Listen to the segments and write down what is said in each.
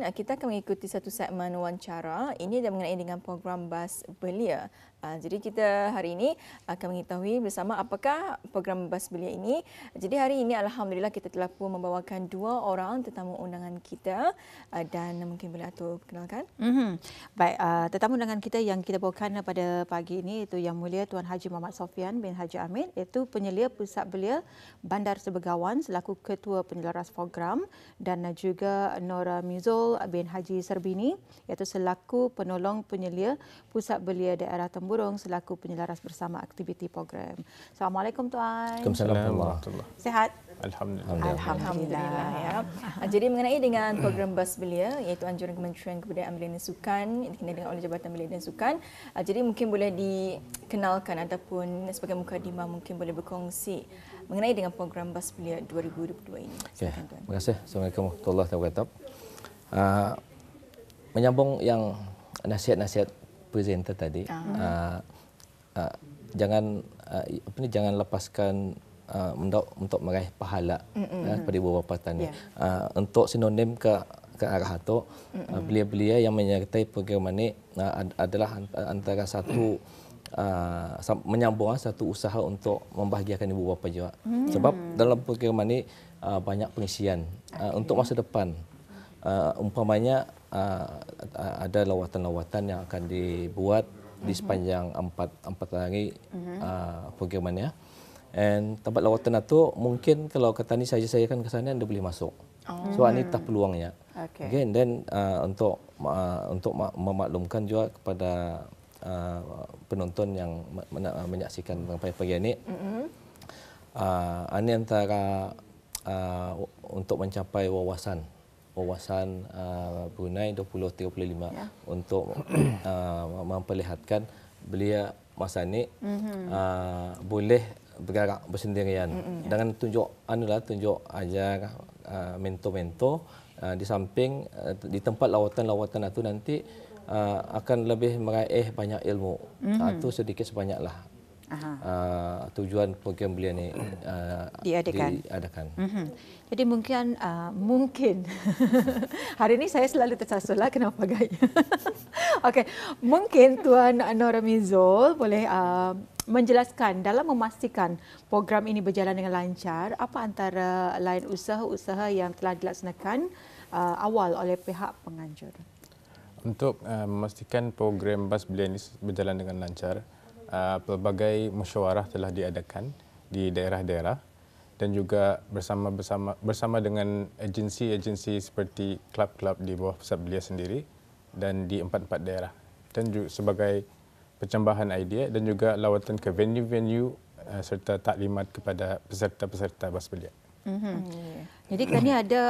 Kita akan mengikuti satu segmen wawancara. Ini adalah mengenai dengan program Bas Belia. Jadi kita hari ini akan mengetahui bersama apakah program Bas Belia ini. Jadi hari ini alhamdulillah kita telah pun membawakan 2 orang tetamu undangan kita dan mungkin boleh Atul perkenalkan. Baik, tetamu undangan kita yang kita bawakan pada pagi ini itu Yang Mulia Tuan Haji Muhammad Sofian bin Haji Amin, iaitu penyelia Pusat Belia Bandar Sebegawan selaku Ketua Penyelaras Program, dan juga Nora Mizol bin Haji Serbini iaitu selaku Penolong Penyelia Pusat Belia Daerah Temburong selaku penyelaras bersama aktiviti program. Assalamualaikum Tuan. Waalaikumsalam. Sihat? Alhamdulillah. Alhamdulillah ya. Jadi mengenai dengan program Bas Belia iaitu anjuran Kementerian Kebudayaan Belia dan Sukan dikendalikan oleh Jabatan Belia dan Sukan. Jadi mungkin boleh dikenalkan ataupun sebagai mukadimah mungkin boleh berkongsi mengenai dengan program Bas Belia 2022 ini. Okay. Terima kasih. Assalamualaikum warahmatullahi wabarakatuh. Menyambung yang nasihat-nasihat presenter tadi, jangan lepaskan untuk meraih pahala pada ibu bapa petani. Untuk sinonim ke arah itu, belia-belia yang menyertai program ini adalah antara satu menyambung satu usaha untuk membahagiakan ibu bapa juga. Sebab dalam program ini banyak pengisian untuk masa depan. Umpamanya ada lawatan-lawatan yang akan dibuat di sepanjang 4 hari programnya. Dan tempat lawatan itu mungkin kalau kata ni saya kan ke sana anda boleh masuk. So ini tak peluangnya. Okay. Dan untuk memaklumkan juga kepada penonton yang menyaksikan pagi ini, ini antara untuk mencapai wawasan Brunei 2035 untuk memperlihatkan belia masa ini boleh bergerak bersendirian. Dengan tunjuk ajar mentor-mentor di samping di tempat lawatan-lawatan itu nanti akan lebih meraih banyak ilmu. Itu sedikit sebanyaklah tujuan program belia ini diadakan. Jadi mungkin hari ini saya selalu tersasul lah kenapa gaya. Okey, mungkin Tuan Nora Mizol boleh menjelaskan dalam memastikan program ini berjalan dengan lancar, apa antara lain usaha-usaha yang telah dilaksanakan awal oleh pihak penganjur. Untuk memastikan program Bas Belia ini berjalan dengan lancar, pelbagai musyawarah telah diadakan di daerah-daerah dan juga bersama dengan agensi-agensi seperti klub-klub di bawah Pusat Belia sendiri dan di 4 daerah, dan juga sebagai pencambahan idea dan juga lawatan ke venue-venue serta taklimat kepada peserta-peserta Bas Belia. Jadi kita ni ada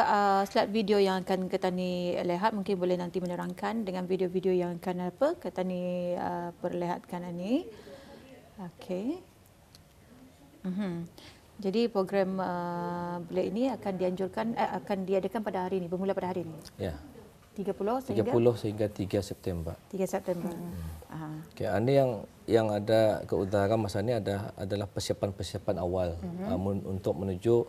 slide video yang akan kita ni lihat, mungkin boleh nanti menerangkan dengan video-video yang akan kita ni perlihatkan ini. Okey. Jadi program belia ini akan diadakan pada hari ini, bermula pada hari ini. Ya. 30 sehingga 3 September. 3 September. Okay, ini yang ada ke utara masa ini adalah persiapan awal untuk menuju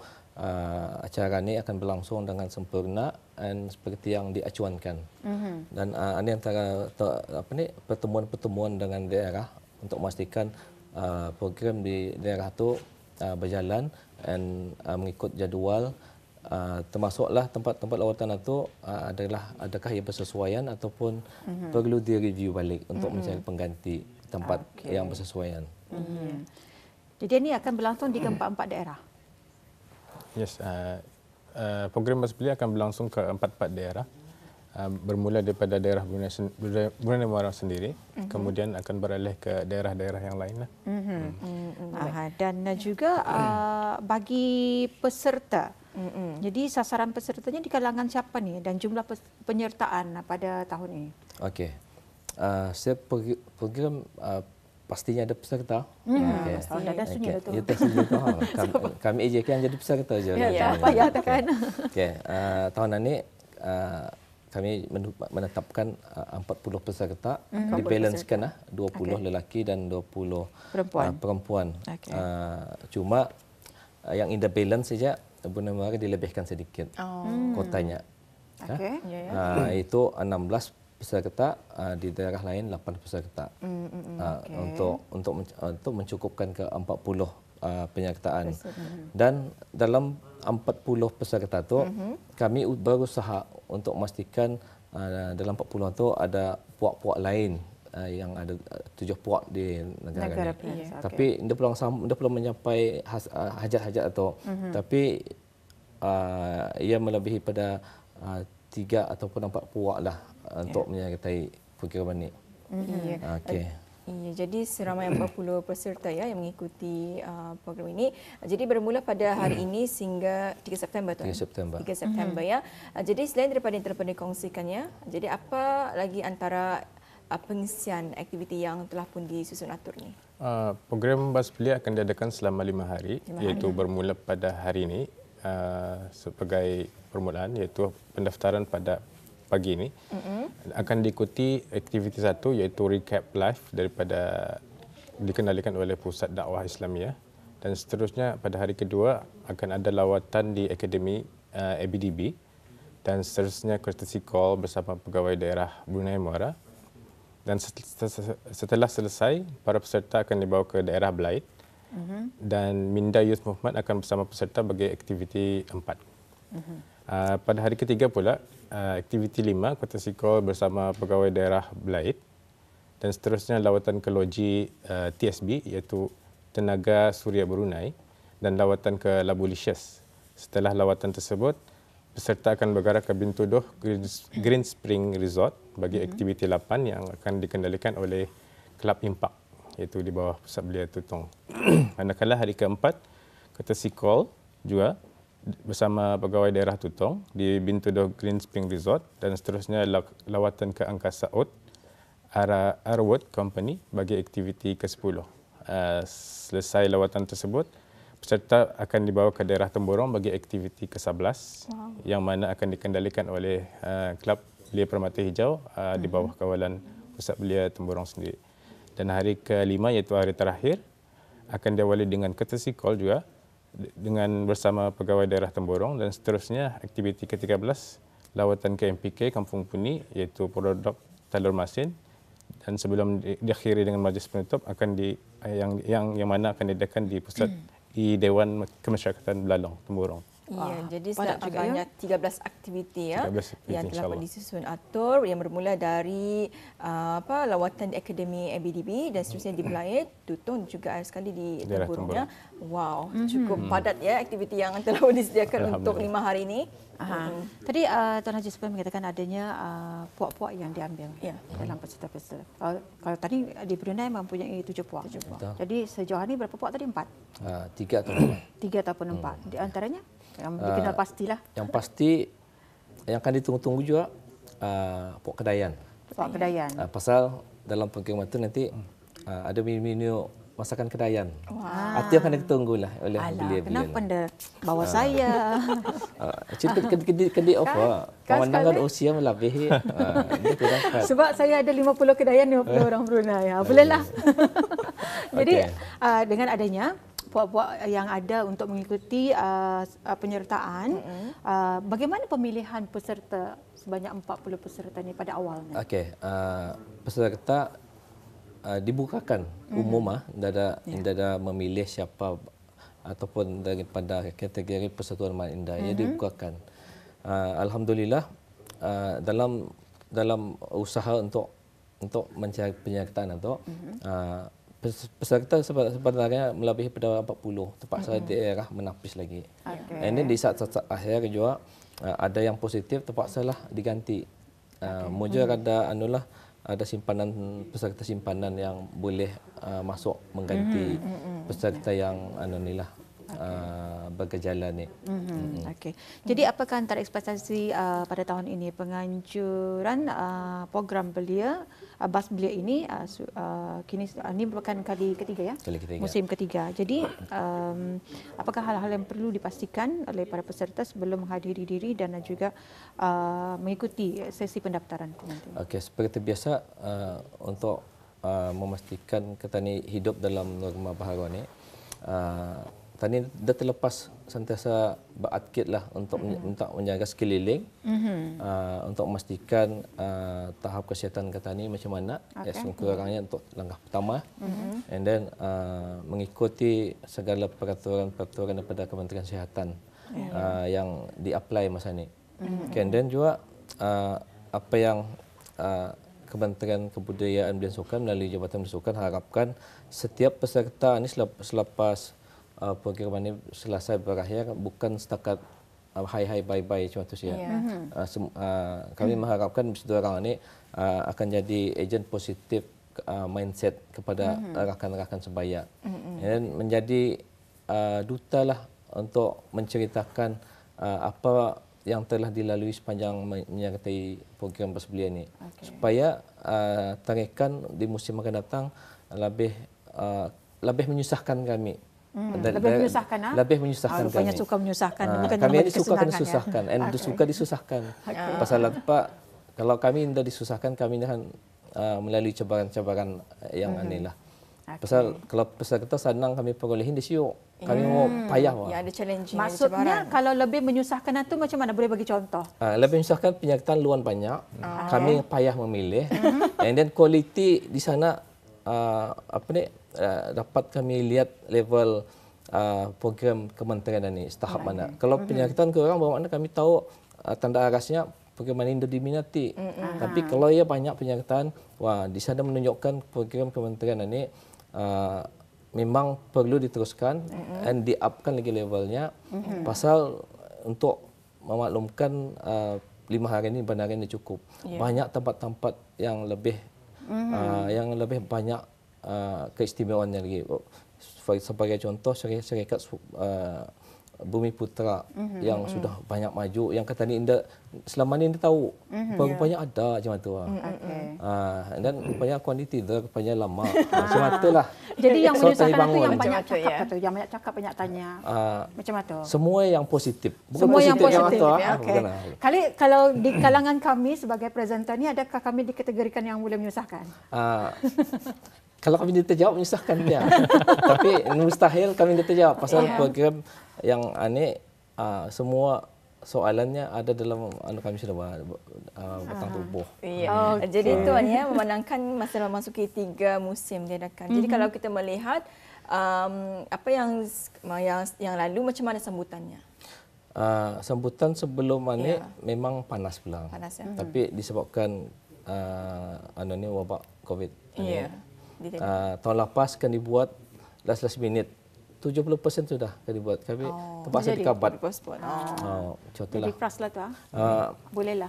acara ini akan berlangsung dengan sempurna dan seperti yang diacuankan. Dan ini antara pertemuan-pertemuan dengan daerah untuk memastikan program di daerah itu berjalan dan mengikut jadual. Termasuklah tempat-tempat lawatan itu adakah ia bersesuaian ataupun perlu direview balik untuk mencari pengganti tempat yang bersesuaian. Jadi ini akan berlangsung di keempat-empat daerah. Yes, program Bas Belia akan berlangsung ke 4 daerah. Bermula daripada daerah Brunei Darussalam sendiri, kemudian akan beralih ke daerah-daerah yang lain. Dan juga bagi peserta, jadi sasaran pesertanya di kalangan siapa ni dan jumlah penyertaan pada tahun ini? Okey, setiap program pastinya ada peserta. Dah sunyi tu. Ya, kami AJK yang jadi peserta je. Ya, payah kan. Okey, tahun ini kami menetapkan 40 peserta, dibalancekan 20 lelaki dan 20 perempuan. Cuma yang in the balance saja benar-benar dilebihkan sedikit kotanya. Okey. Itu 16 peserta, di daerah lain 8 peserta. Untuk mencukupkan ke 40 penyertaan. Dan dalam 40 peserta tu kami berusaha untuk memastikan dalam 40 tu ada puak-puak lain yang ada 7 puak di negara ini. Tapi dia belum mencapai hajat-hajat atau tapi ia melebihi pada 3 ataupun 4 puak lah untuk menyertai program ini. Okey. Ya, jadi seramai 40 peserta ya yang mengikuti program ini. Jadi bermula pada hari ini sehingga 3 September tu. 3 September. 3 September ya. Jadi selain daripada yang telah dikongsikannya, jadi apa lagi antara pengisian aktiviti yang telah pun disusun atur ni? Program Bas Belia akan diadakan selama 5 hari, iaitu bermula pada hari ini sebagai permulaan, iaitu pendaftaran pada pagi ini. Akan diikuti aktiviti satu iaitu recap live daripada dikendalikan oleh Pusat Dakwah Islamiah, dan seterusnya pada hari kedua akan ada lawatan di Akademi ABDB, dan seterusnya courtesy call bersama pegawai daerah Brunei Muara. Dan setelah selesai, para peserta akan dibawa ke daerah Belait, dan Minda Youth Movement akan bersama peserta bagi aktiviti 4. Pada hari ketiga pula, aktiviti 5, courtesy call bersama pegawai daerah Belait, dan seterusnya lawatan ke loji TSB iaitu Tenaga Suria Brunei, dan lawatan ke Labu Licious. Setelah lawatan tersebut, peserta akan bergerak ke Bintuduh Green Spring Resort bagi aktiviti 8 yang akan dikendalikan oleh Kelab Impak, iaitu di bawah Pusat Belia Tutong. Manakala hari keempat, courtesy call juga bersama pegawai daerah Tutong di Bintuduh Green Spring Resort, dan seterusnya lawatan ke Angkasa Out Arwood Company bagi aktiviti ke-10. Selesai lawatan tersebut, peserta akan dibawa ke daerah Temburong bagi aktiviti ke-11 yang mana akan dikendalikan oleh Kelab Belia Permata Hijau di bawah kawalan Pusat Belia Temburong sendiri. Dan hari ke-5 iaitu hari terakhir akan diawali dengan courtesy call juga dengan bersama pegawai daerah Temburong, dan seterusnya aktiviti ke-13 lawatan ke MPK Kampung Puni iaitu produk Talur Masin, dan sebelum diakhiri dengan majlis penutup akan yang mana akan diadakan di pusat di Dewan Kemasyarakatan Belalong Temburong. Ya, jadi sebanyak 13 aktiviti ya yang telah pun disusun atur, yang bermula dari lawatan di Akademi ABDB, dan seterusnya di Belait, Tutong, juga ada sekali di Temburong ya. Wow, cukup padat ya aktiviti yang telah disediakan untuk 5 hari ini. Tadi Tuan Haji Supaya mengatakan adanya puak-puak yang diambil dalam peserta-peserta. Kalau tadi di Brunei mempunyai 7 puak. Jadi sejauh ini berapa puak tadi? 4? 3 atau 4. 3 ataupun 4. Di antaranya yang dikenal pastilah. Yang pasti yang akan ditunggu-tunggu juga puak Kedayan. Puak Kedayan. Pasal dalam program itu nanti ada menu masakan Kedayan. Itu yang akan ditunggulah oleh belia-belia. Kenapa anda bawa saya? Kedi apa? Pemandangan usia melebihi. Sebab saya ada 50 Kedayan, 50 orang Brunei. Bolehlah. Jadi dengan adanya puak-puak yang ada untuk mengikuti penyertaan, bagaimana pemilihan peserta sebanyak 40 peserta ini pada awalnya? Okey, peserta dibukakan umum, tidak ada memilih siapa ataupun daripada kategori Persatuan Mat Indah, ia dibukakan. Alhamdulillah dalam usaha untuk mencari penyertaan itu peserta sebenarnya melebihi pada 40, terpaksa daerah menapis lagi. Ini di saat akhir juga ada yang positif, terpaksalah diganti. Mujar ada simpanan peserta simpanan yang boleh masuk mengganti peserta yang bergejala ni. Okey. Jadi apakah antara ekspektasi pada tahun ini penganjuran program belia Bas Belia ini kini ini merupakan kali ketiga ya? Kali ketiga. Musim ketiga. Jadi apakah hal-hal yang perlu dipastikan oleh para peserta sebelum menghadiri diri dan juga mengikuti sesi pendaftaran nanti? Okey, seperti biasa untuk memastikan kita ni hidup dalam norma baharu ni, tani dah terlepas sentiasa berakid lah untuk menjaga sekeliling, untuk memastikan tahap kesihatan petani macam mana, kurang-kurangnya untuk langkah pertama, and then mengikuti segala peraturan-peraturan daripada Kementerian Kesihatan yang di-apply masa ni. And then juga apa yang Kementerian Kebudayaan dan Sukan melalui Jabatan Sukan harapkan setiap peserta ini selepas program ini selesai berakhir bukan setakat hai bye macam tu saja. Kami mengharapkan mesti orang ini akan jadi ejen positif mindset kepada rakan-rakan sebaya dan menjadi duta lah untuk menceritakan apa yang telah dilalui sepanjang menyertai program Bas Belia ini, supaya tarikan di musim akan datang lebih menyusahkan kami. Lebih menyusahkan kami. Banyak suka menyusahkan. Kami ini suka kena susahkan, suka disusahkan. Pasal apa? Kalau kami tidak disusahkan, kami akan melalui cabaran-cabaran yang aneh lah. Pasal kalau peserta senang kami perolehin di siu, kami mau payah. Ya, ada challenging. Maksudnya kalau lebih menyusahkan itu macam mana? Boleh bagi contoh? Lebih menyusahkan penyertaan luan banyak, kami payah memilih, and then quality di sana dapat kami lihat level program kementerian ini tahap mana. Kalau penyertaan kurang, bermakna kami tahu tanda arasnya program ini diminati. Tapi kalau ia banyak penyertaan, wah di sana menunjukkan program kementerian ini memang perlu diteruskan dan di-upkan lagi levelnya. Pasal untuk memaklumkan 5 hari ini benar ini cukup. Banyak tempat-tempat yang lebih banyak keistimewaannya lagi. Sebagai contoh, syarikat Bumi Putra yang sudah banyak maju, yang kata ni selama ni dia tahu banyak ada macam tu. Dan banyak kuantiti banyak lama macam itulah. Jadi yang menyusahkan itu yang banyak cakap tu, yang banyak cakap banyak tanya. Macam tu. Semua yang positif. Bukan semua yang positif. Kalau di kalangan kami sebagai presenter ni, adakah kami dikategorikan yang boleh menyusahkan? Kalau kami terjawab menyusahkan dia. Tapi mustahil kami terjawab pasal program yang aneh semua soalannya ada dalam kami sudah batang tubuh. Jadi tuan ya, memandangkan masa memasuki 3 musim diadakan. Jadi kalau kita melihat apa yang lalu, macam mana sambutannya? Sambutan sebelum ini memang panas pula. Tapi disebabkan wabak COVID ini. Tahun lepas kan dibuat last minute. 70% sudah kan dibuat. Kami terpaksa dikabat. Jadi frust lah tu. Bolehlah.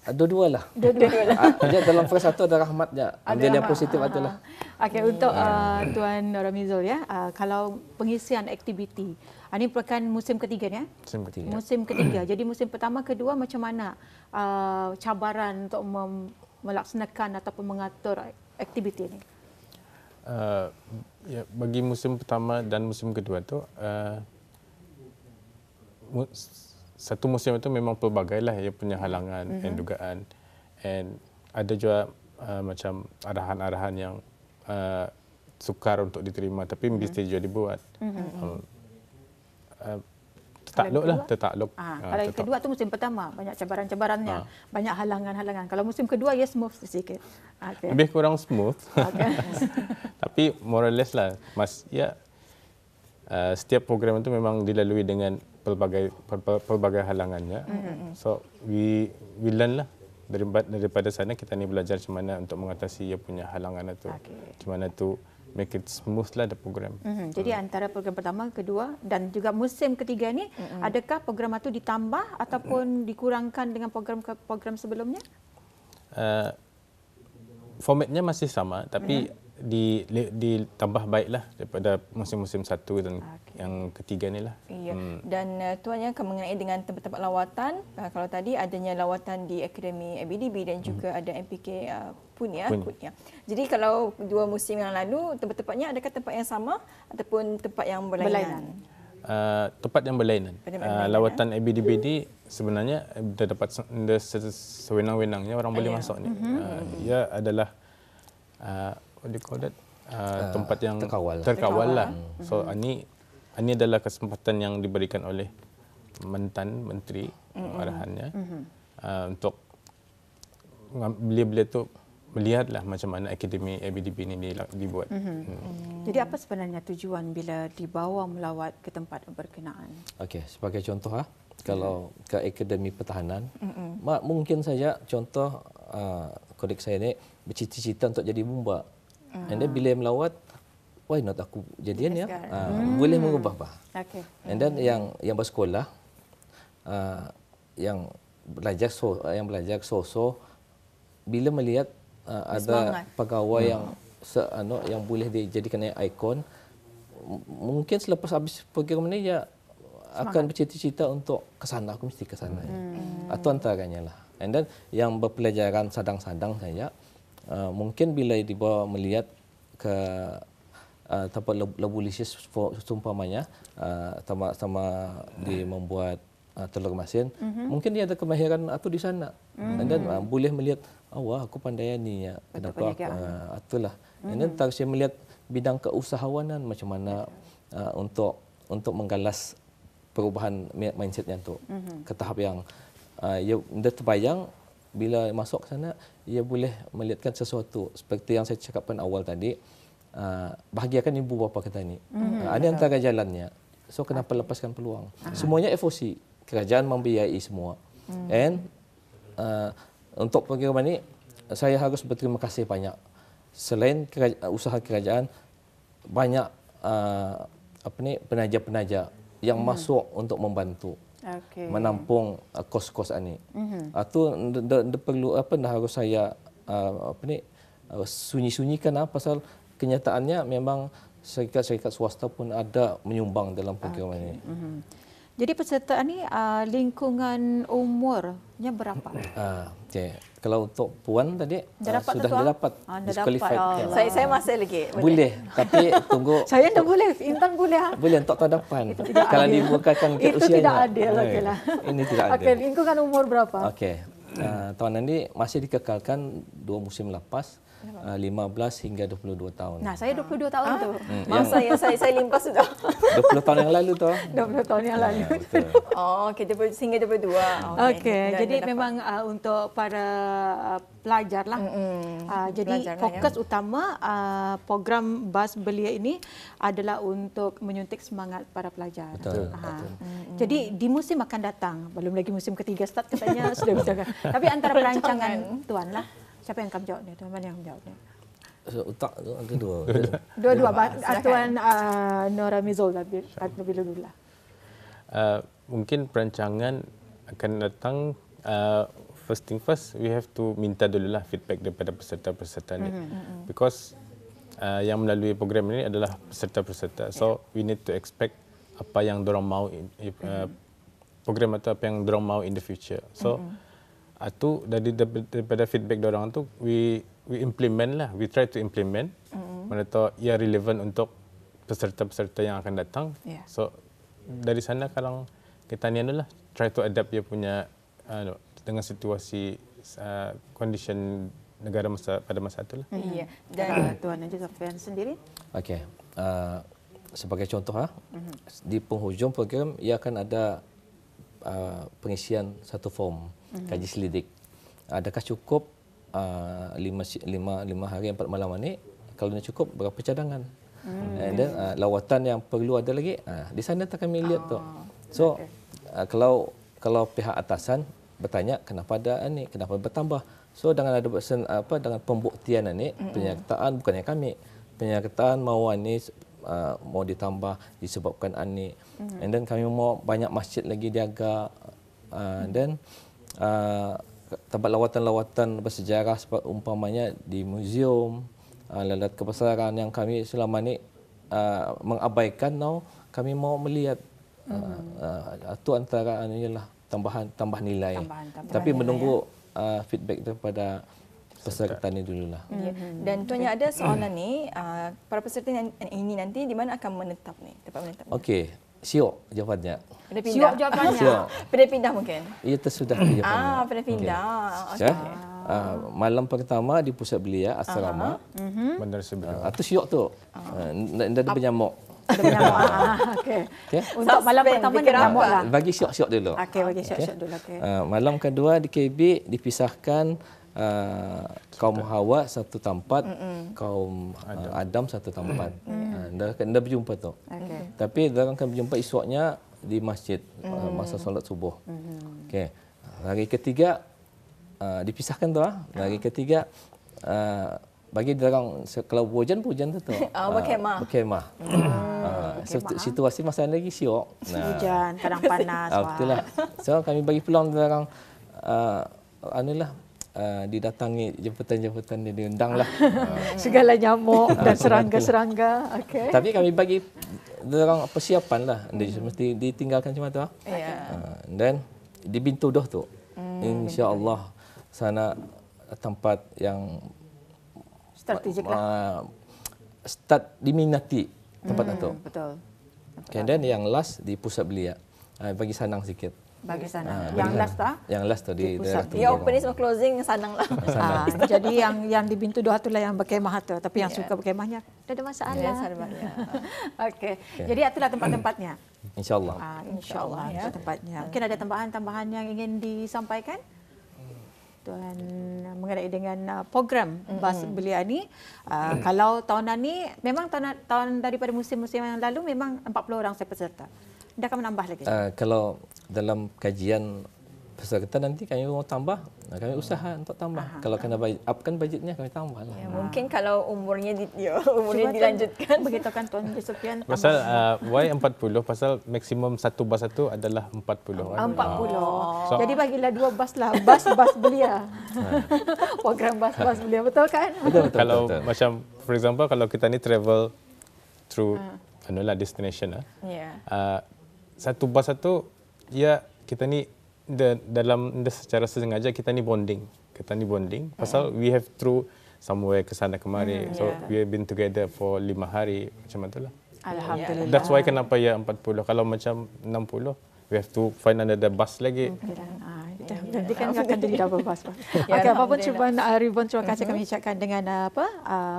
Dua-dua lah. Dalam frust satu ada rahmatnya. Ambil yang positif adalah. Okey, untuk Tuan Ramizul ya, kalau pengisian aktiviti, ini merupakan musim ketiga ya? Musim ketiga. Jadi musim pertama, kedua macam mana cabaran untuk melaksanakan ataupun mengatur aktiviti ini? Bagi musim pertama dan musim kedua tu satu musim itu memang pelbagai lah ia punya halangan dan dugaan, and ada juga macam arahan-arahan yang sukar untuk diterima tapi mesti juga dibuat. Tertakluk. Kalau yang kedua tu musim pertama banyak cabaran-cabarannya, banyak halangan-halangan. Kalau musim kedua ya smooth sikit. Lebih kurang smooth. Tapi more or less lah, setiap program itu memang dilalui dengan pelbagai halangannya. So we learn lah daripada sana. Kita ni belajar macam mana untuk mengatasi ia punya halangan itu. Macam mana tu make it smooth lah the program. Jadi antara program pertama, kedua dan juga musim ketiga ni, adakah program itu ditambah ataupun dikurangkan dengan program sebelumnya? Formatnya masih sama, tapi ditambah baiklah daripada musim-musim satu dan yang ketiga ni lah. Dan tuannya mengenai dengan tempat-tempat lawatan, kalau tadi adanya lawatan di Akademi ABDB dan juga ada MPK Punya. Jadi kalau 2 musim yang lalu, tempat-tempatnya adakah tempat yang sama ataupun tempat yang berlainan? Tempat yang berlainan. Lawatan ABDB ni sebenarnya dah dapat sewenang-wenangnya orang boleh masuk ni. Ia adalah what do you call that? Tempat yang terkawal lah. So ini ini adalah kesempatan yang diberikan oleh mantan menteri arahannya untuk beliau-beliau tu melihatlah macam mana akademi ABDB ini dibuat. Jadi apa sebenarnya tujuan bila dibawa melawat ke tempat berkenaan? Okey, sebagai contoh kalau ke Akademi Pertahanan, mungkin saja contoh kolik saya ni bercita-cita untuk jadi bomba. And then bila melawat, why not aku jadian ya? Boleh mengubah. Okey. And then yang bersekolah, yang belajar so bila melihat ada pegawai yang boleh dijadikan ikon, mungkin selepas habis program ini ya akan bercita-cita untuk ke sana, aku mesti ke sana. Itu antaranya lah. And then yang berpelajaran sadang-sadang saja, mungkin bila dibawa melihat ke tempat labulisius seumpamanya, sama di membuat telur masin, mungkin dia ada kemahiran atau di sana. And then boleh melihat, wah aku pandai ni ya, kenapa itulah. And then saya melihat bidang keusahawanan macam mana untuk menggalas perubahan mindsetnya tu ke tahap yang ia terbayang bila masuk ke sana, ia boleh melihatkan sesuatu seperti yang saya cakapkan awal tadi, bahagiakan ibu bapa kita ni. Ini antara jalannya. So kenapa lepaskan peluang? Semuanya FOC, kerajaan membiayai semua. And untuk program ini saya harus berterima kasih banyak. Selain usaha kerajaan, banyak penaja-penaja yang masuk untuk membantu menampung kos-kos ini. Itu perlu harus saya sunyi-sunyikan pasal kenyataannya memang syarikat-syarikat swasta pun ada menyumbang dalam program ini. Jadi peserta ni lingkungan umurnya berapa? Okay. Kalau untuk puan tadi sudah dapat disqualified. Saya masih lagi. Boleh, tapi tunggu. Saya tak boleh, Intan boleh. Boleh untuk tahun depan. Kalau dibukakan ke usianya. Itu tidak adil. Okeylah. Ini tidak adil. Okey, lingkungan umur berapa? Okey. Tahun ini masih dikekalkan 2 musim lepas. 15 hingga 22 tahun. Nah, saya 22 tahun tu. Masa yang saya limpas sudah. 20 tahun yang lalu tu. 20 tahun yang lalu. Okey, hingga 22. Okey, jadi memang untuk para pelajar lah. Jadi fokus utama program BAS Belia ini adalah untuk menyuntik semangat para pelajar. Betul. Jadi di musim akan datang, belum lagi musim ketiga start katanya sudah bisa. Tapi antara perancangan tuan lah. Siapa yang akan jawab ni? Tuan mana yang menjawab ni? Utak tu ada dua. Dua-dua. Tuan Nora Mizol lebih dulu lah. Mungkin perancangan akan datang, first thing first, we have to minta dululah feedback daripada peserta-peserta ni. Because yang melalui program ini adalah peserta-peserta. So we need to expect apa yang dorang mau, program atau apa yang dorang mau in the future. So itu daripada feedback dorang tu we implement lah, we try to implement mana tahu ia relevan untuk peserta-peserta yang akan datang. So dari sana kalau kita ni adalah try to adapt dia punya dengan situasi condition negara pada masa itulah. Iya. Dan Tuan Haji Sofian sendiri? Okey. Sebagai contoh di penghujung program ia akan ada pengisian satu form kaji selidik. Adakah cukup 5 hari 4 malam ini? Kalau tidak cukup, berapa cadangan? And then lawatan yang perlu ada lagi, di sana tak kami lihat tu. So kalau pihak atasan bertanya kenapa ada ini, kenapa bertambah? So dengan ada dengan pembuktian ini, penyertaan bukannya kami, penyertaan mau ini mau ditambah disebabkan ini. And then kami mau banyak masjid lagi diaga. Dan tempat lawatan-lawatan bersejarah umpamanya di muzium, lalat kebesaran yang kami selama ini mengabaikan, kami mau melihat. Itu antara ialah tambah nilai. Tapi menunggu feedback daripada peserta ni dululah. Dan tuannya ada soalan ni, para peserta ini nanti di mana akan menetap ni, tempat menetap. Okey, siok jawapannya. Siok jawapannya. Pindah pindah mungkin. Ia tersudah jawapannya. Pindah pindah. Okey. Malam pertama di pusat belia asrama. Bandar Sebidang. Itu siok tu. Ndak ada bernyamuk. Ada menyamuk. Okey. Okey. Untuk malam Suspend, pertama fikir dia menyamuk apa? lah. Bagi syok-syok dulu. Okey, bagi syok-syok dulu. Okey. Malam kedua di KB dipisahkan kaum Hawa satu tempat, kaum Adam satu tempat. Dah berjumpa tu. Okey. Tapi mereka akan berjumpa esoknya di masjid masa solat subuh. Okey. Hari ketiga dipisahkan tu. Hari ketiga bagi orang kalau hujan tu tu. Berkhemah. Berkhemah. Situasi masa lagi syok. Hujan, kadang panas. Betul lah. So kami bagi peluang orang didatangi jemputan-jemputan dia diundang lah. Segala nyamuk dan serangga-serangga. Okey. Tapi kami bagi orang persiapan lah. Dia mesti ditinggalkan macam tu. Dan di Bintu Doh tu. InsyaAllah sana tempat yang Strategik lah. start diminati tempat itu. Betul. Okay, dan yang last di Pusat Belia. Bagi sanang sikit. Bagi sana. Yang last tak? Yang last tu di daerah Ya, opening sama closing sanang lah. Jadi yang di Bintu Doha itulah yang berkemah tu. Tapi yang suka berkemahnya tak ada masalah. Okey. Jadi itulah tempat-tempatnya. InsyaAllah. InsyaAllah ya tempatnya. Mungkin ada tambahan-tambahan yang ingin disampaikan? Tuan mengenai dengan program Bas Belia ni, kalau tahunan ni memang tahun daripada musim-musim yang lalu memang 40 orang saya peserta. Dah akan menambah lagi. Kalau dalam kajian peserta nanti kami mau tambah, kami usaha untuk tambah. Kalau kena upkan budgetnya kami tambah lah. Ya, mungkin kalau umurnya dilanjutkan. Beritahukan Tuan Sofian. Pasal why 40? Pasal maksimum satu bas itu adalah 40 orang. 40. Jadi bagilah 2 bas lah. Bas Belia. Program Bas Belia. Betul kan? Betul. Kalau macam for example kalau kita ni travel through destination satu bas itu ya kita ni secara sengaja kita ni bonding pasal we have through somewhere ke sana kemari, so we have been together for 5 hari macam itulah. Alhamdulillah. That's why kenapa ya 40. Kalau macam 60 we have to find another bus lagi. Nanti kan akan jadi double bus. Okey, apapun cubaan Ridwan, terima kasih kami ucapkan dengan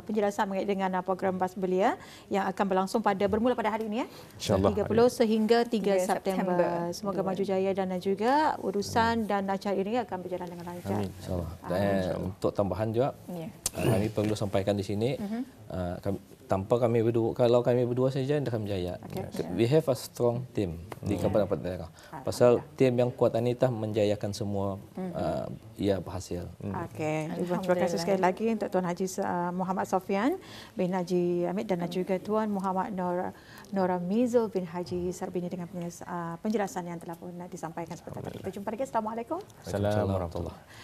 penjelasan mengenai dengan program Bas Belia yang akan berlangsung bermula pada hari ini ya. InsyaAllah. 30 sehingga 3 September. Semoga maju jaya dan juga urusan dan acara ini akan berjalan dengan lancar. InsyaAllah. Dan untuk tambahan juga, kami perlu sampaikan di sini, tanpa kami berdua, kalau kami berdua saja dah akan berjaya. We have a strong team di kabupaten daerah. Pasal tim yang kuat ini telah menjayakan semua ia berhasil. Okey, terima kasih sekali lagi untuk Tuan Haji Muhammad Sofian bin Haji Amit dan juga Tuan Muhammad Nora Mizul bin Haji Sarbini dengan penjelasan yang telah pun disampaikan seperti tadi. Kita jumpa lagi. Assalamualaikum. Assalamualaikum warahmatullahi wabarakatuh.